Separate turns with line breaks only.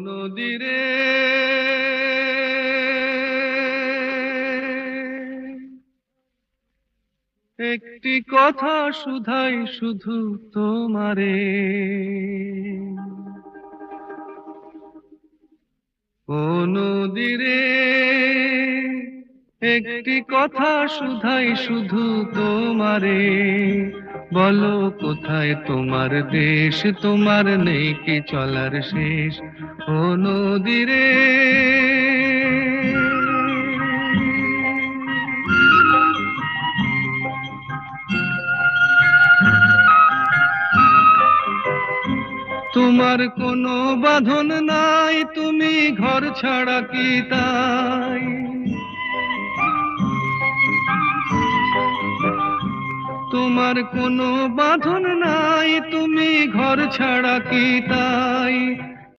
নদীরে একটি কথা শুধাই শুধু তোমারে, ও নদীরে একটি কথা শুধাই শুধু তোমারে, বলো কোথায় তোমার দেশ, তোমার নেই কি চলার শেষ, ও নদীরে। তোমার কোনো বাঁধন নাই, তুমি ঘর ছাড়া কি তাই, তোমার কোনো বাঁধন নাই, তুমি ঘর ছাড়া কি তাই,